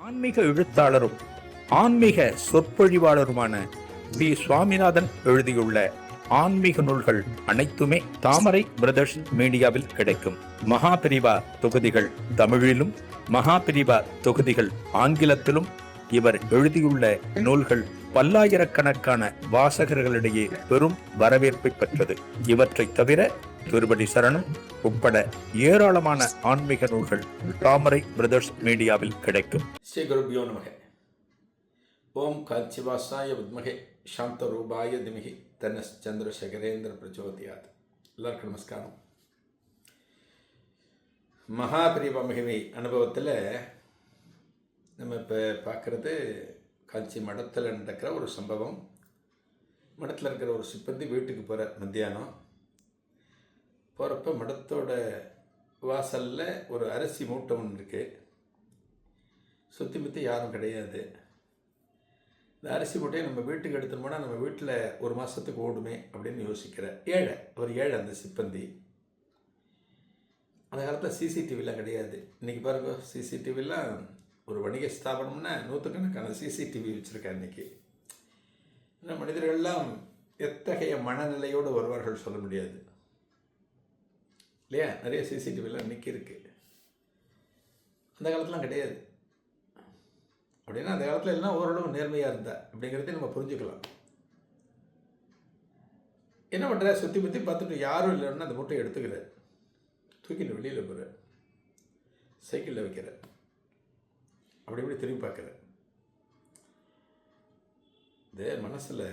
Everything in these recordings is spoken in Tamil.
ஆன்மீக எழுத்தாளரும் ஆன்மீக சொற்பொழிவாளருமான பி. சுவாமிநாதன் எழுதியுள்ள ஆன்மீக நூல்கள் அனைத்துமே தாமரை பிரதர்ஸ் மீடியாவில் கிடைக்கும். மகாபிரிவா தொகுதிகள் தமிழிலும், மகாபிரிவா தொகுதிகள் ஆங்கிலத்திலும் இவர் எழுதியுள்ள நூல்கள் பல்லாயிரக்கணக்கான வாசகர்களிடையே பெரும் வரவேற்பை பெற்றது. இவற்றை தவிர திருப்படி சரணம் உட்பட ஏராளமான ஆன்மீக நூல்கள் தாமரை பிரதர்ஸ் மீடியாவில் கிடைக்கும். ஸ்ரீ குருபியோ நமக. ஓம் காஞ்சிவாசாய வித்மகே சாந்த ரூபாய திமிகி தன்னஸ் சந்திரசேகரேந்திர பிரச்சோதியாத். எல்லாருக்கும் நமஸ்காரம். மகாபிரிவா மகிமை அனுபவத்தில் நம்ம இப்போ பார்க்குறது காஞ்சி மடத்தில் நடக்கிற ஒரு சம்பவம். மடத்தில் இருக்கிற ஒரு சிப்பந்தி வீட்டுக்கு போகிற மத்தியானம் போகிறப்ப மடத்தோட வாசலில் ஒரு அரிசி மூட்டை ஒன்று இருக்குது. சுற்றி முற்றி யாரும் கிடையாது. இந்த அரிசி மூட்டையை நம்ம வீட்டுக்கு எடுத்துன்னு போனால் நம்ம வீட்டில் ஒரு மாதத்துக்கு ஓடுமே அப்படின்னு யோசிக்கிற ஒரு ஏழை அந்த சிப்பந்தி. அந்த காலத்தில் சிசிடிவிலாம் கிடையாது. இன்றைக்கி பாருங்க, சிசிடிவிலாம் ஒரு வணிக ஸ்தாபனம்னா நூற்றுக்கணக்கான சிசிடிவி வச்சுருக்கேன் இன்றைக்கி. இந்த மனிதர்கள்லாம் எத்தகைய மனநிலையோடு வருவார்கள் சொல்ல முடியாது இல்லையா? நிறைய சிசிடிவிலாம் இன்றைக்கி இருக்குது. அந்த காலத்துலாம் கிடையாது. அப்படின்னா அந்த காலத்தில் எல்லாம் ஓரளவு நேர்மையாக இருந்தா அப்படிங்கிறதையும் நம்ம புரிஞ்சுக்கலாம். என்ன பண்ணுற, சுற்றி பற்றி பார்த்துட்டு யாரும் இல்லைன்னா அந்த மூட்டையை எடுத்துக்கிற, தூக்கிட்டு வெளியில் போகிற, சைக்கிளில் வைக்கிற, அப்படி இப்படி திரும்பி பார்க்குற. இந்த மனசில்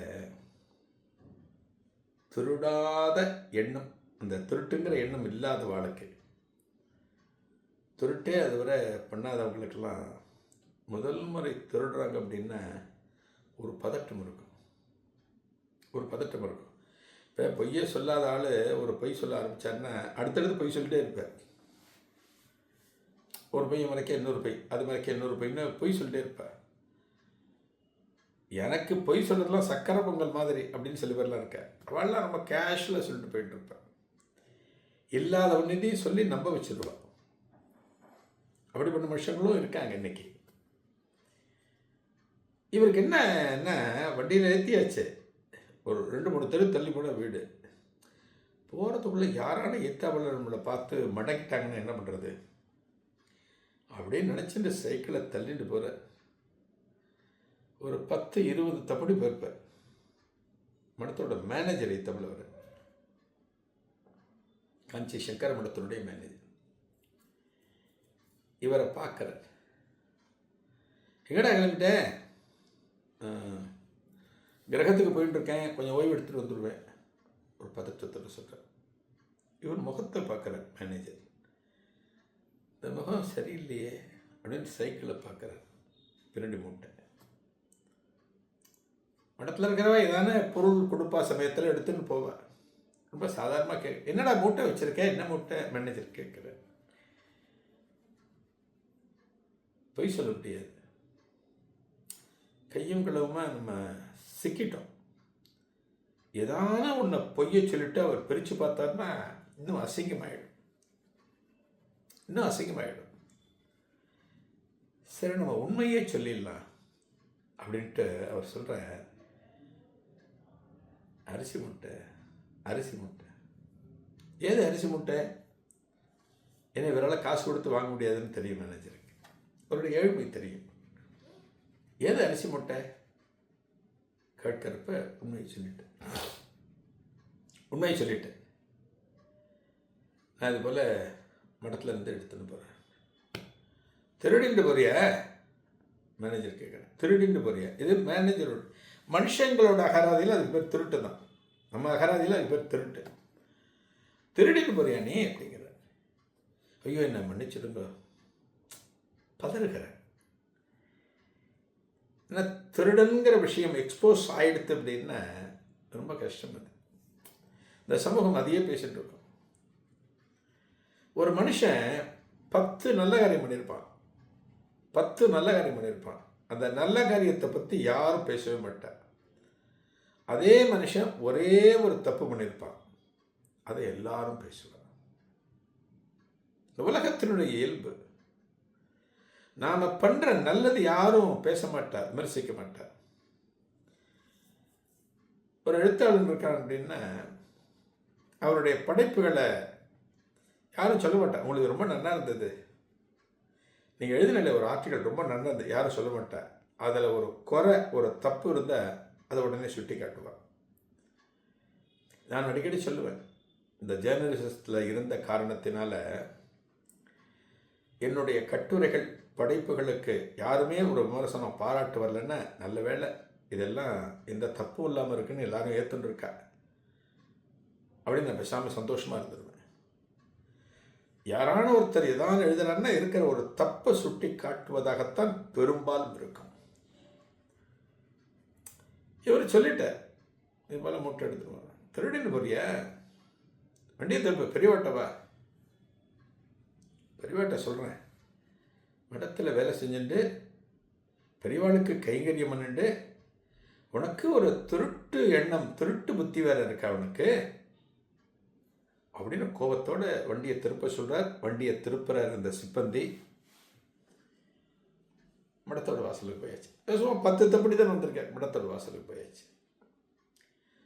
திருடாத எண்ணம், அந்த திருட்டுங்கிற எண்ணம் இல்லாத வாழ்க்கை, திருட்டே அதுவரை பண்ணாதவங்களுக்கெல்லாம் முதல் முறை திருடுறாங்க அப்படின்னா ஒரு பதட்டம் இருக்கும். இப்போ பொய்யே சொல்லாத ஆள் ஒரு பொய் சொல்ல ஆரம்பித்தாருன்னா அடுத்தடுத்து பொய் சொல்லிட்டே இருப்பார். ஒரு பொய்யை மறைக்க இன்னொரு பொய், அது மறைக்க இன்னொரு பொய்ன்னு பொய் சொல்லிட்டே இருப்பார். எனக்கு பொய் சொல்கிறதுலாம் சக்கரை பொங்கல் மாதிரி அப்படின்னு சில பேர்லாம் இருக்கார். அவள்லாம் ரொம்ப கேஷுவலாக சொல்லிட்டு போயிட்டு இருப்பேன். இல்லாத ஒன்றையும் சொல்லி நம்ப வச்சுருவாள். அப்படிப்பட்ட மனுஷங்களும் இருக்காங்க இன்றைக்கி. இவருக்கு என்ன வண்டியில் ஏற்றியாச்சு, ஒரு 2-3 தெரு தள்ளி போன வீடு. போகிறதுக்குள்ளே யாரான எத்தாவில் நம்மளை பார்த்து மடக்கிட்டாங்கன்னு என்ன பண்ணுறது அப்படின்னு நினச்சிட்டு சைக்கிளை தள்ளிட்டு போகிற ஒரு 10-20 தப்படி போயிருப்பார். மடத்தோட மேனேஜர் தமிழ் வர காஞ்சி சங்கர மடத்தினுடைய மேனேஜர் இவரை பார்க்குறார். எங்கடா கிளம்பிட்டேன்? கிரகத்துக்கு போயிட்டு இருக்கேன், கொஞ்சம் ஓய்வு எடுத்துகிட்டு வந்துடுவேன், ஒரு பதற்றத்தோடு சொல்கிறார். இவர் முகத்தை பார்க்குறார் மேனேஜர். இந்த முகம் சரியில்லையே அப்படின்னு சைக்கிளை பார்க்குறார். பின்னாடி மூட்டை. மடத்தில் இருக்கிறவா ஏதான பொருள் கொடுப்பா சமயத்தில் எடுத்துன்னு போவா. ரொம்ப சாதாரணமாக என்னடா மூட்டை வச்சுருக்கேன், என்ன மூட்டை மேனேஜர் கேட்குற. பொய் சொல்ல முடியாது. கையும் களவுமா நம்ம சிக்கிட்டோம். ஏதான ஒன்று பொய்யை சொல்லிட்டு அவர் பிரித்து பார்த்தாருன்னா இன்னும் அசிங்கமாயிடும். சரி, நம்ம உண்மையே சொல்லிடலாம் அப்படின்ட்டு அவர் சொல்கிற, அரிசி மூட்டை. ஏது அரிசி மூட்டை? ஏன்னா இவரால் காசு கொடுத்து வாங்க முடியாதுன்னு தெரியும் மேனேஜருக்கு. அவருடைய ஏழ்மை தெரியும். ஏது அரிசி மூட்டை கேட்கிறப்ப உண்மையை சொல்லிட்டேன். நான் இது போல் மடத்தில் இருந்து எடுத்துன்னு போகிறேன். திருடிண்டு போறியா? மேனேஜர் கேட்குறேன். திருடிண்டு போறியா? இது மேனேஜரோட மனுஷங்களோட அகராதியில் அது பேர் திருட்டு தான். நம்ம அகராதியில் அது பேர் திருட்டு. திருடிட்டு போறியா நீ அப்படிங்கிற. ஐயோ என்ன மன்னிச்சிடுங்க, பதறுகிறேன். ஏன்னா திருடன்கிற விஷயம் எக்ஸ்போஸ் ஆகிடுது அப்படின்னா ரொம்ப கஷ்டம். அது இந்த சமூகம் அதையே பேசிட்டு இருக்கும். ஒரு மனுஷன் 10 நல்ல காரியம் பண்ணியிருப்பான். அந்த நல்ல காரியத்தை பற்றி யாரும் பேசவே மாட்டார். அதே மனுஷன் ஒரே ஒரு தப்பு பண்ணியிருப்பான், அதை எல்லாரும் பேசுவார். இந்த உலகத்தினுடைய இயல்பு. நாம் பண்ணுற நல்லது யாரும் பேச மாட்டார், விமர்சிக்க மாட்டார். ஒரு எழுத்தாளர் இருக்காங்க அப்படின்னா அவருடைய படைப்புகளை யாரும் சொல்ல மாட்டார், உங்களுக்கு ரொம்ப நல்லா இருந்தது, நீங்கள் எழுதின ஒரு ஆர்டிக்கல் ரொம்ப நல்லா இருந்தது, யாரும் சொல்ல மாட்டார். அதில் ஒரு குறை, ஒரு தப்பு இருந்தால் அதை உடனே சுட்டி காட்டுவார். நான் அடிக்கடி சொல்லுவேன், இந்த ஜேர்னலிசத்தில் இருந்த காரணத்தினால என்னுடைய கட்டுரைகள், படைப்புகளுக்கு யாருமே ஒரு விமர்சனம் பாராட்டு வரலன்னா நல்ல வேலை, இதெல்லாம் எந்த தப்பும் இல்லாமல் இருக்குன்னு எல்லாரும் ஏற்றுன்னு இருக்கா அப்படின்னு நான் பேசாமல் சந்தோஷமாக இருந்துருவேன். யாரான ஒருத்தர் எதாவது எழுதுறாருன்னா இருக்கிற ஒரு தப்பை சுட்டி காட்டுவதாகத்தான் பெரும்பாலும் இருக்கும். இவர் சொல்லிட்டார், இது போல மூட்டை எடுத்துருவாங்க, திருடின்னு போறிய வண்டியை திரும்ப பெரியவாட்டவா, பெரியவாட்ட சொல்கிறேன், மடத்தில் வேலை செஞ்சுட்டு பெரியவாளுக்கு கைங்கரியம் பண்ணிட்டு உனக்கு ஒரு திருட்டு எண்ணம், திருட்டு புத்தி வேற இருக்கா அவனுக்கு அப்படின்னு கோபத்தோட வண்டியை திருப்ப சொல்றார். வண்டியை திருப்புறார் அந்த சிப்பந்தி. மடத்தோட வாசலுக்கு போயாச்சு. சும்மா 10 தப்படி தான் வந்திருக்கேன். மடத்தோட வாசலுக்கு போயாச்சு.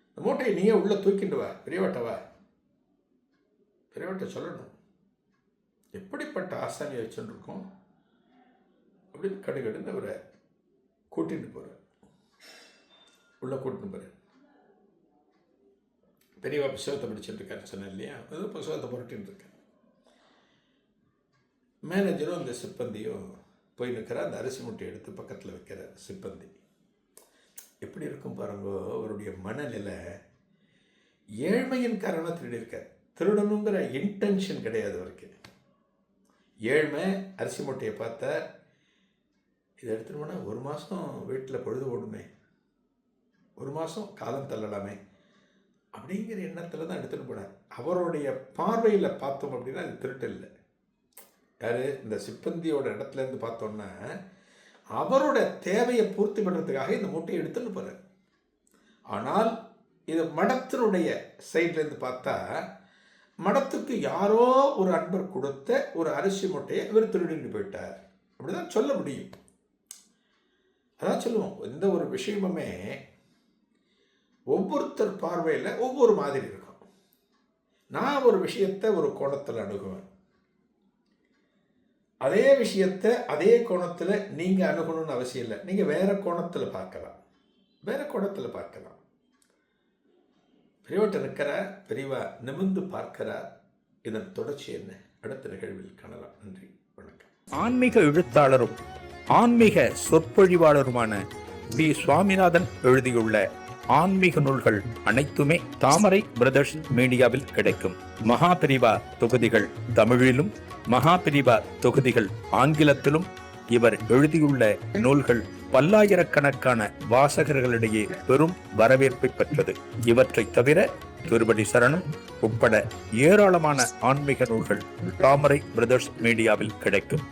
இந்த மூட்டையை நீயே உள்ள தூக்கிட்டு வா, பெரியவாட்டவா, பெரியவாட்ட சொல்லணும், எப்படிப்பட்ட ஆசானியை வச்சுன்னு இருக்கோம் அப்படின்னு கடுகடுன்னு அவரை கூட்டிட்டு போகிறார். உள்ளே கூட்டின்னு போகிறார். பெரியவா புஸ்தகத்தை படிச்சுட்டு இருக்காரு சொன்னேன் இல்லையா, அது புஸ்தகத்தை புரட்டின்னு இருக்கேன். மேனேஜரும் அந்த சிப்பந்தியும் போய் நிற்கிறார். அந்த அரிசி மூட்டை எடுத்து பக்கத்தில் வைக்கிறார் சிப்பந்தி. எப்படி இருக்கும் பாருங்கோ அவருடைய மனநிலை. ஏழ்மையின் காரணமாக திருடி இருக்கார். திருடணுங்கிற இன்டென்ஷன் கிடையாது அவருக்கு. ஏழ்மை, அரிசி மூட்டையை பார்த்தா இதை எடுத்துகிட்டு போனால் 1 மாதம் வீட்டில் பொழுது ஓடுமே, 1 மாதம் காலம் தள்ளலாமே அப்படிங்கிற எண்ணத்தில் தான் எடுத்துகிட்டு போனார். அவருடைய பார்வையில் பார்த்தோம் அப்படின்னா அது திருட்டு இல்லை. யார், இந்த சிப்பந்தியோட இடத்துலேருந்து பார்த்தோன்னா அவரோட தேவையை பூர்த்தி பண்ணுறதுக்காக இந்த மூட்டையை எடுத்துகிட்டு போகிறார். ஆனால் இது மடத்தினுடைய சைட்லேருந்து பார்த்தா மடத்துக்கு யாரோ ஒரு அன்பர் கொடுத்த ஒரு அரிசி மூட்டையை இவர் திருடிட்டு போயிட்டார் அப்படிதான் சொல்ல முடியும். அதான் சொல்லுவோம், எந்த ஒரு விஷயமுமே ஒவ்வொருத்தர் பார்வையில் ஒவ்வொரு மாதிரி இருக்கும். நான் ஒரு விஷயத்தை ஒரு கோணத்தில் அணுகுவேன், அதே விஷயத்தை அதே கோணத்தில் நீங்கள் அணுகணும்னு அவசியம் இல்லை. நீங்கள் வேற கோணத்தில் பார்க்கலாம், வேற கோணத்தில் பார்க்கலாம். பெரியவட்ட நிற்கிறா, பெரியவா நிமிர்ந்து பார்க்கிறார். இதன் தொடர்ச்சி என்ன அடுத்த நிகழ்வில் காணலாம். நன்றி, வணக்கம். ஆன்மீக எழுத்தாளரும் ஆன்மீக சொற்பொழிவாளருமான பி. சுவாமிநாதன் எழுதியுள்ள ஆன்மீக நூல்கள் அனைத்துமே தாமரை பிரதர்ஸ் மீடியாவில் கிடைக்கும். மகாபிரிவா தொகுதிகள் தமிழிலும், மகாபிரிவா தொகுதிகள் ஆங்கிலத்திலும் இவர் எழுதியுள்ள நூல்கள் பல்லாயிரக்கணக்கான வாசகர்களிடையே பெரும் வரவேற்பை பெற்றது. இவற்றை தவிர திருப்படி சரணம் உட்பட ஏராளமான ஆன்மீக நூல்கள் தாமரை பிரதர்ஸ் மீடியாவில் கிடைக்கும்.